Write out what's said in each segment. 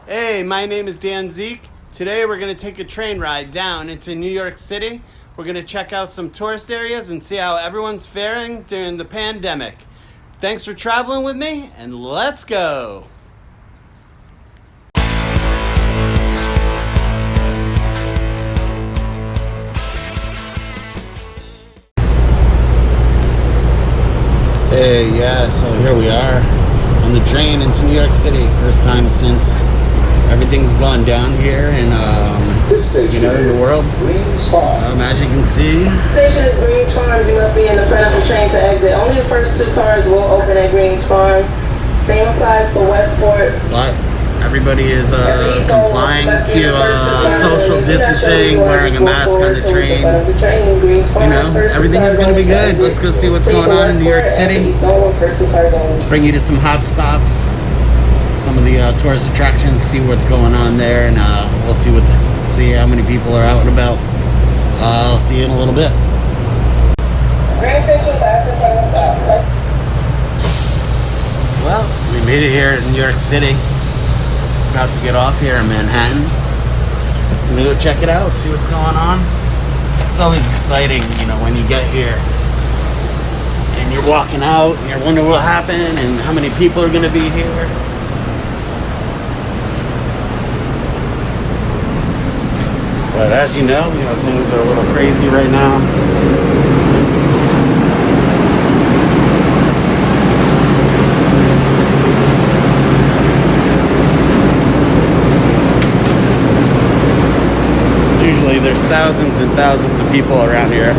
Hey, my name is Dan Zeke. Today we're going to take a train ride down into New York City. We're going to check out some tourist areas and see how everyone's faring during the pandemic. Thanks for traveling with me, and let's go! Hey, yeah, so here we are on the train into New York City. First time since everything's gone down here in, in the world. As you can see. Station is Greens Farms. You must be in the front of the train to exit. Only the first two cars will open at Greens Farms. Same applies for Westport. But everybody is complying to social distancing, wearing a mask on the train. You know, everything is going to be good. Let's go see what's going on in New York City. Bring you to some hot spots, some of the tourist attractions, see what's going on there, and we'll see how many people are out and about. I'll see you in a little bit. Well, we made it here in New York City. About to get off here in Manhattan. I'm gonna go check it out, see what's going on. It's always exciting, when you get here and you're walking out and you're wondering what happened and how many people are gonna be here. But as you know, things are a little crazy right now. Usually there's thousands and thousands of people around here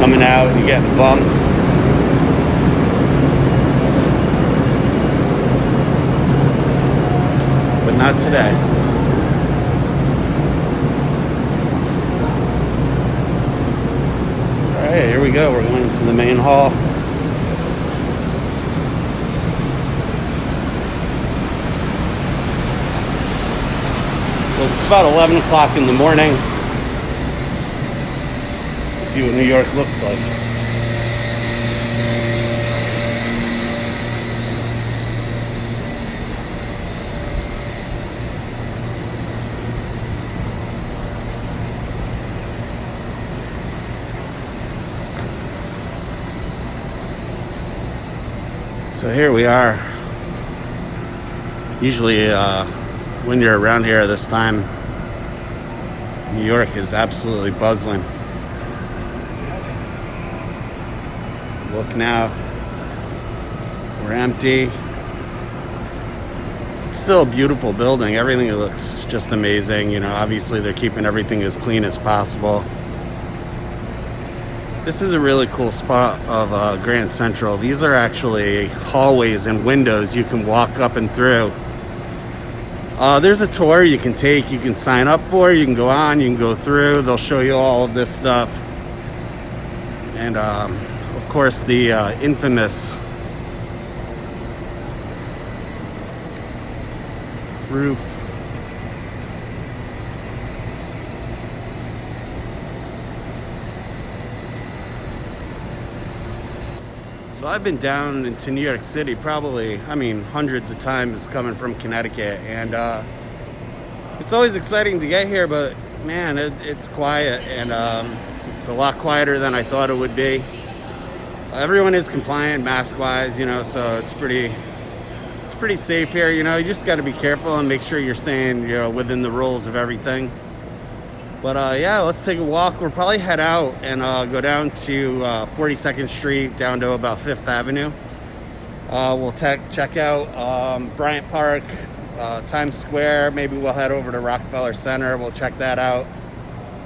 coming out and getting bumped. But not today. Alright, here we go. We're going to the main hall. It's about 11 o'clock in the morning. Let's see what New York looks like. So here we are. Usually, when you're around here this time, New York is absolutely bustling. Look now, we're empty. It's still a beautiful building. Everything looks just amazing. Obviously they're keeping everything as clean as possible. This is a really cool spot of Grand Central. These are actually hallways and windows you can walk up and through. There's a tour you can take, you can sign up for, you can go on, you can go through, they'll show you all of this stuff. And of course the infamous roof. So I've been down into New York City probably, hundreds of times coming from Connecticut, and it's always exciting to get here, but man, it's quiet, and it's a lot quieter than I thought it would be. Everyone is compliant mask-wise, so it's pretty safe here. You just got to be careful and make sure you're staying, within the rules of everything. But yeah, let's take a walk. We'll probably head out and go down to 42nd Street, down to about 5th Avenue. We'll check out Bryant Park, Times Square. Maybe we'll head over to Rockefeller Center. We'll check that out.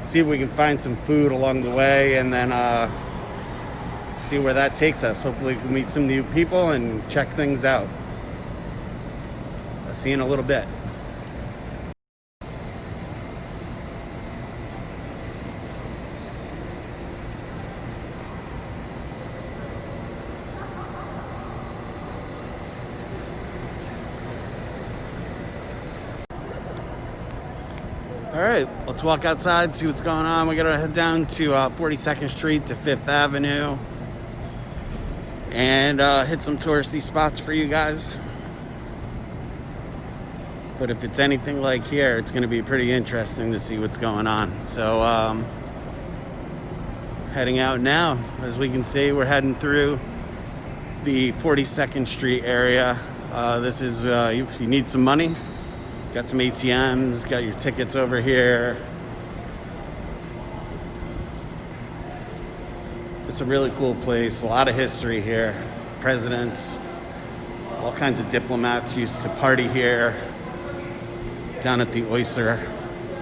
See if we can find some food along the way, and then see where that takes us. Hopefully we can meet some new people and check things out. I'll see you in a little bit. All right, let's walk outside, see what's going on. We gotta head down to 42nd Street to 5th Avenue and hit some touristy spots for you guys. But if it's anything like here, it's going to be pretty interesting to see what's going on. So, heading out now. As we can see, we're heading through the 42nd Street area. This is, if you need some money, got some ATMs, got your tickets over here. It's a really cool place, a lot of history here. Presidents, all kinds of diplomats used to party here. Down at the Oyster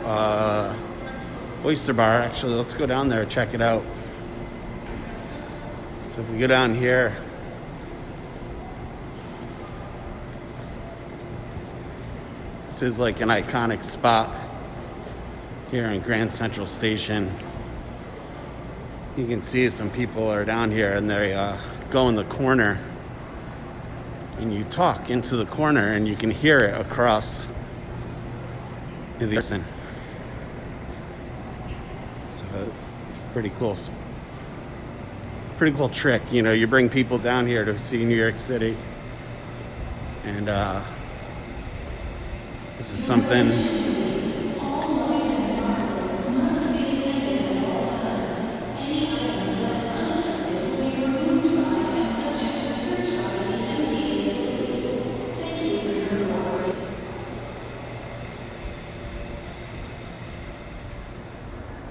Bar, actually. Let's go down there and check it out. So if we go down here, this is like an iconic spot here in Grand Central Station. You can see some people are down here and they go in the corner and you talk into the corner and you can hear it across the Madison. So pretty cool trick. You know, you bring people down here to see New York City, and this is something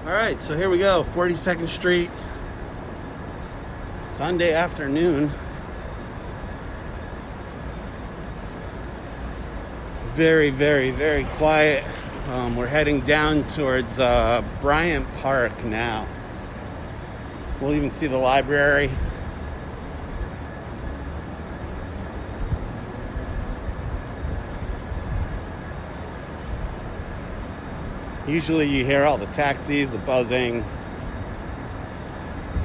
Alright, so here we go, 42nd Street, Sunday afternoon. Very, very, very quiet. We're heading down towards Bryant Park now. We'll even see the library. Usually you hear all the taxis, the buzzing,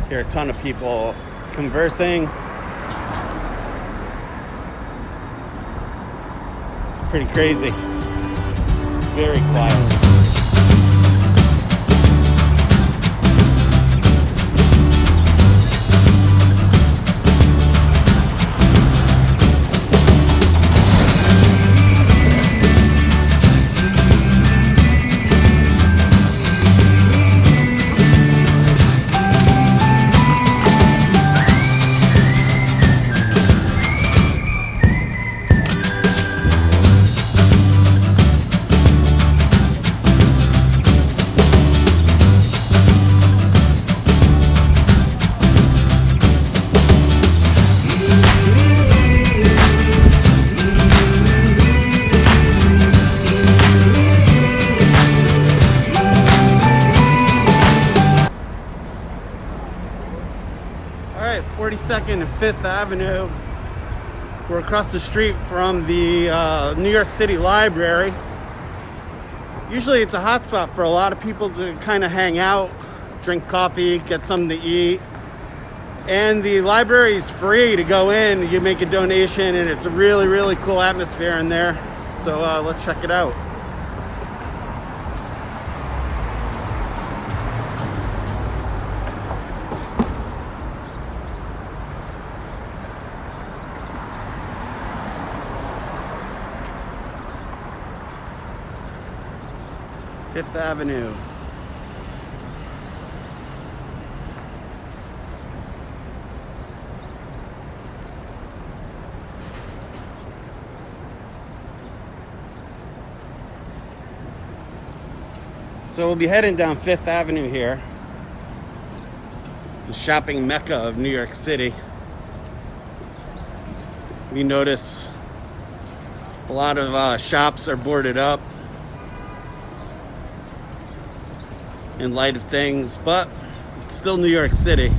hear a ton of people conversing. It's pretty crazy. Very quiet. Alright, 42nd and 5th Avenue. We're across the street from the New York City Library. Usually it's a hot spot for a lot of people to kind of hang out, drink coffee, get something to eat. And the library is free to go in. You make a donation and it's a really, really cool atmosphere in there. So let's check it out. Fifth Avenue. So we'll be heading down Fifth Avenue here. It's a shopping mecca of New York City. We notice a lot of shops are boarded up in light of things, but it's still New York City.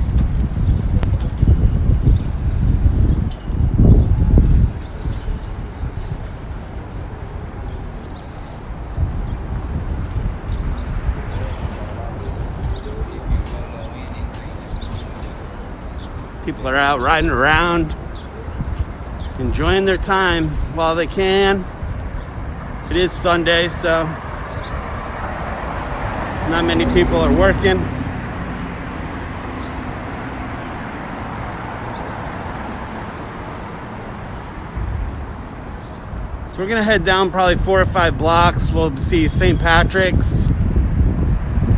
People are out riding around, enjoying their time while they can. It is Sunday, so not many people are working. So we're gonna head down probably 4 or 5 blocks. We'll see St. Patrick's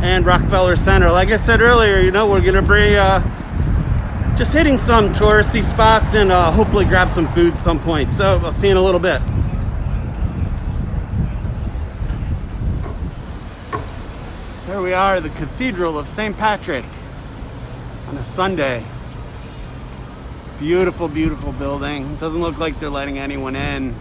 and Rockefeller Center. Like I said earlier, you know, we're gonna bring just hitting some touristy spots and hopefully grab some food at some point. So I'll see you in a little bit. So here we are, the Cathedral of St. Patrick on a Sunday. Beautiful, beautiful building. It doesn't look like they're letting anyone in.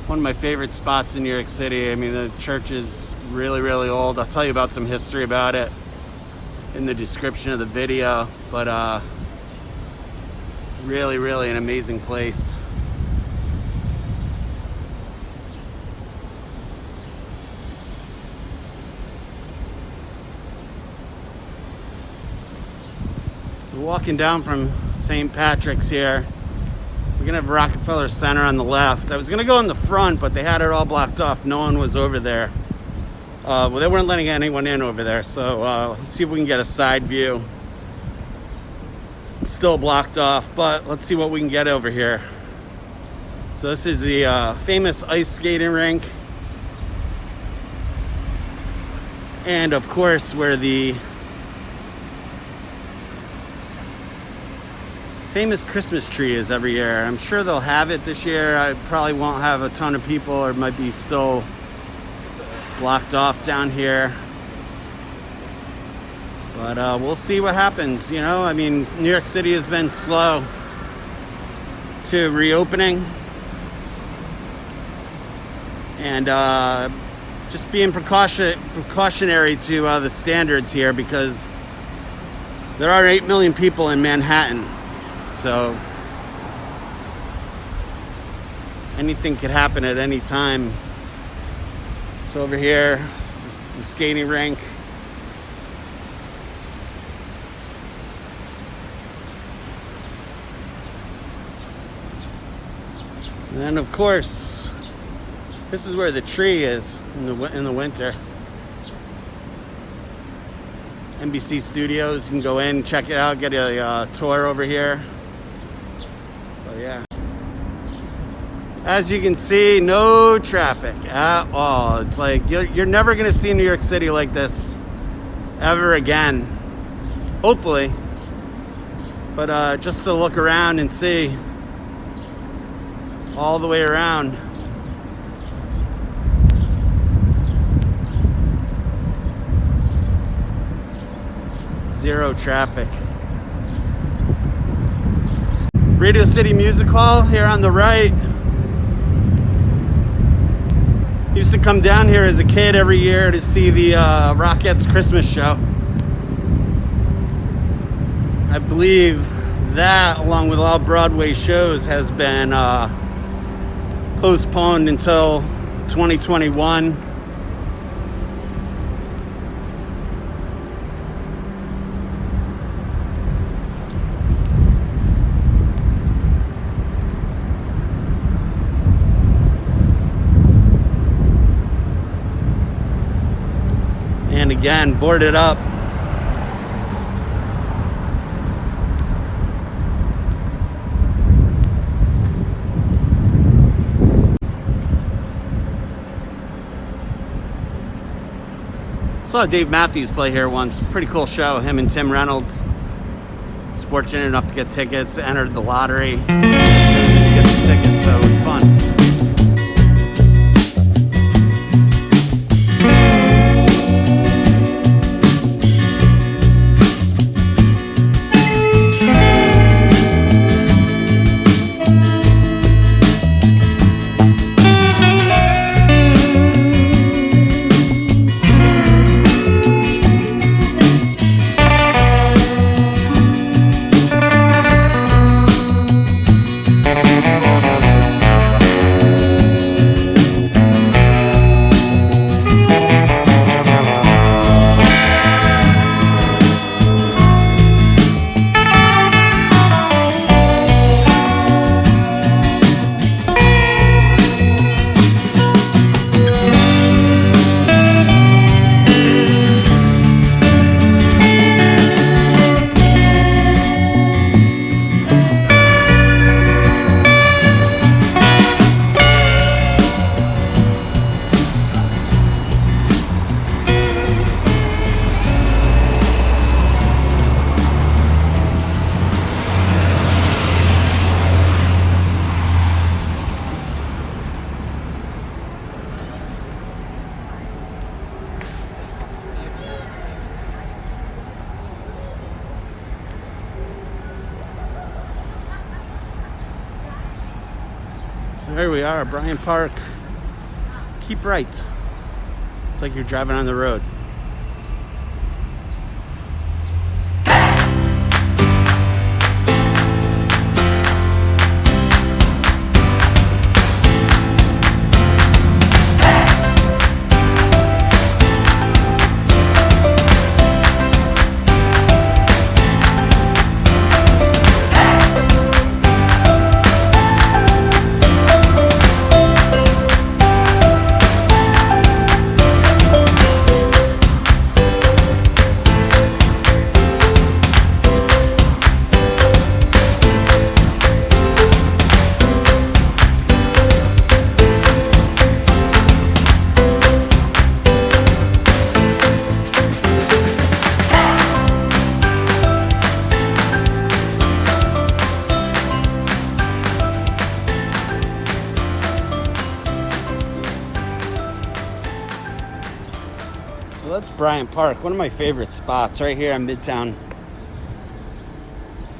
One of my favorite spots in New York City. I mean, the church is really, really old. I'll tell you about some history about it in the description of the video, but really, really an amazing place. So walking down from St. Patrick's here, we're gonna have Rockefeller Center on the left. I was gonna go in the front, but they had it all blocked off. No one was over there. Well, they weren't letting anyone in over there, so let's see if we can get a side view. It's still blocked off, but let's see what we can get over here. So this is the famous ice skating rink. And of course, where the famous Christmas tree is every year. I'm sure they'll have it this year. I probably won't have a ton of people, or it might be still blocked off down here. But we'll see what happens, you know. I mean, New York City has been slow to reopening. And just being precautionary to the standards here, because there are 8 million people in Manhattan. So anything could happen at any time. So over here, this is the skating rink. And then of course, this is where the tree is in the winter. NBC Studios, you can go in, check it out, get a tour over here. But yeah. As you can see, no traffic at all. It's like you're never gonna see New York City like this ever again. Hopefully. But just to look around and see all the way around. Zero traffic. Radio City Music Hall here on the right. Used to come down here as a kid every year to see the Rockettes Christmas show. I believe that, along with all Broadway shows, has been postponed until 2021. And again, boarded up. Saw Dave Matthews play here once. Pretty cool show. Him and Tim Reynolds. Was fortunate enough to get tickets. Entered the lottery. Get some tickets, so it was fun. So here we are, Bryant Park. Keep right. It's like you're driving on the road. So that's Bryant Park, one of my favorite spots right here in MIDTOWN.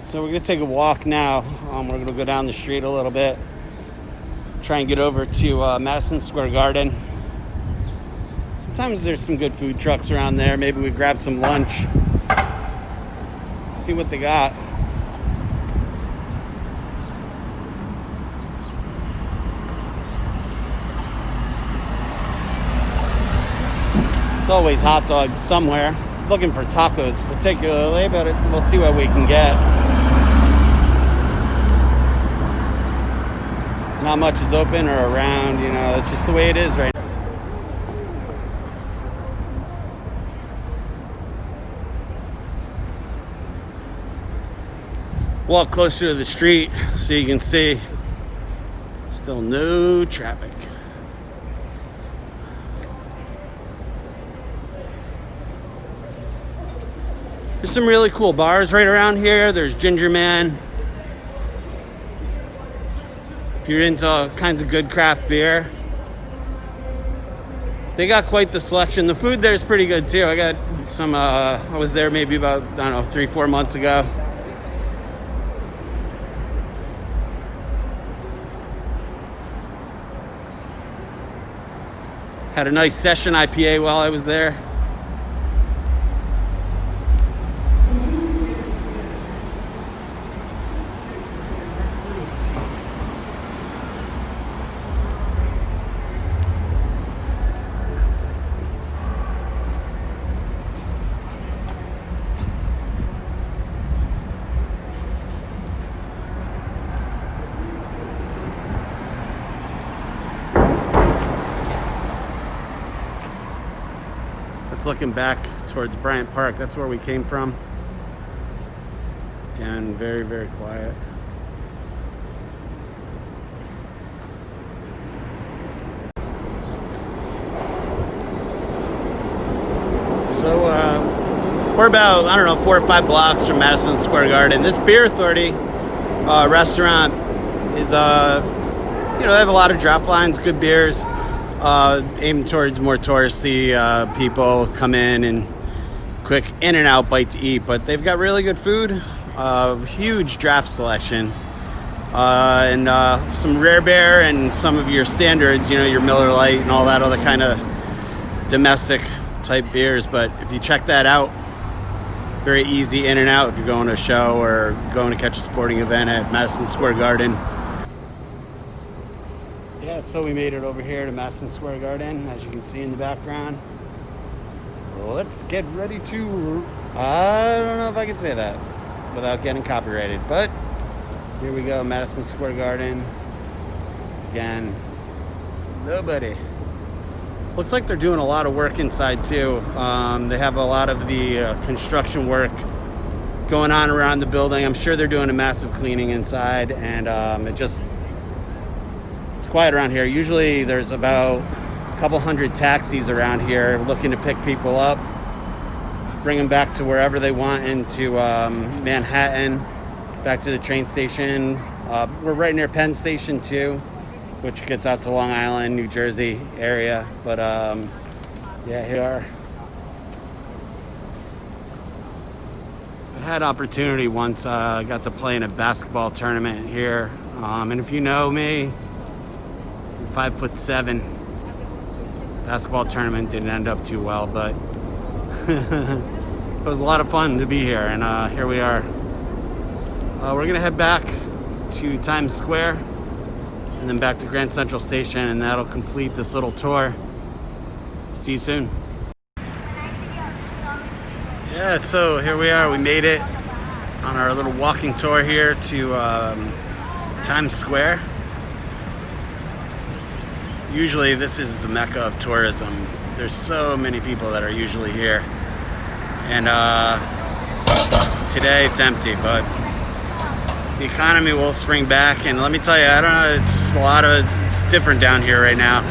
So we're gonna take a walk now. We're gonna go down the street a little bit, try and get over to Madison Square Garden. Sometimes there's some good food trucks around there. Maybe we grab some lunch, see what they got. It's always hot dogs somewhere. Looking for tacos particularly, but we'll see what we can get. Not much is open or around, you know, it's just the way it is right now. Walk closer to the street so you can see. Still no traffic. There's some really cool bars right around here. There's Ginger Man. If you're into all kinds of good craft beer. They got quite the selection. The food there is pretty good too. I got some, I was there maybe about, I don't know, 3-4 months ago. Had a nice session IPA while I was there. Looking back towards Bryant Park, that's where we came from. Again, very, very quiet. So we're about, I don't know, 4 or 5 blocks from Madison Square Garden. This Beer Authority restaurant is, you know, they have a lot of draft lines, good beers. Aimed towards more touristy people, come in and quick in and out bite to eat, but they've got really good food, huge draft selection, and some rare beer and some of your standards, you know, your Miller Lite and all that other kind of domestic type beers. But if you check that out, very easy in and out if you're going to a show or going to catch a sporting event at Madison Square Garden. Yeah, so we made it over here to Madison Square Garden, as you can see in the background. Let's get ready to, I don't know if I can say that without getting copyrighted, but here we go, Madison Square Garden. Again, nobody. Looks like they're doing a lot of work inside too. They have a lot of the construction work going on around the building. I'm sure they're doing a massive cleaning inside, and it's quiet around here. Usually there's about a couple hundred taxis around here looking to pick people up, bring them back to wherever they want into Manhattan, back to the train station. We're right near Penn Station too, which gets out to Long Island, New Jersey area. But yeah, here we are. I had opportunity once, got to play in a basketball tournament here. And if you know me, 5'7". Basketball tournament didn't end up too well, but it was a lot of fun to be here, and here we are. We're gonna head back to Times Square and then back to Grand Central Station, and that'll complete this little tour. See you soon. Yeah, so here we are. We made it on our little walking tour here to Times Square. Usually this is the mecca of tourism. There's so many people that are usually here. And today it's empty, but the economy will spring back. And let me tell you, I don't know, it's just it's different down here right now.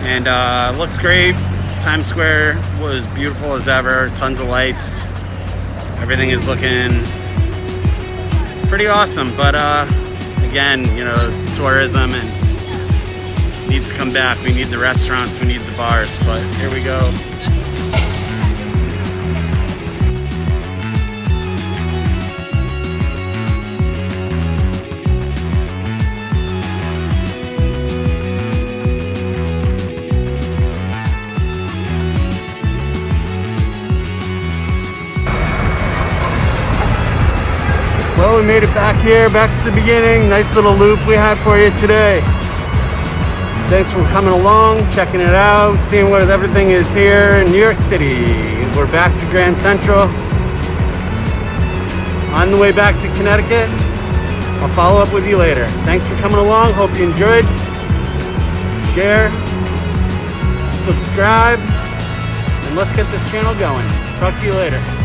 And it looks great. Times Square was beautiful as ever, tons of lights. Everything is looking pretty awesome, but again, you know, tourism and needs to come back. We need the restaurants, we need the bars, but here we go. Well, we made it back here, back to the beginning. Nice little loop we had for you today. Thanks for coming along, checking it out, seeing what everything is here in New York City. We're back to Grand Central. On the way back to Connecticut. I'll follow up with you later. Thanks for coming along. Hope you enjoyed. Share, subscribe, and let's get this channel going. Talk to you later.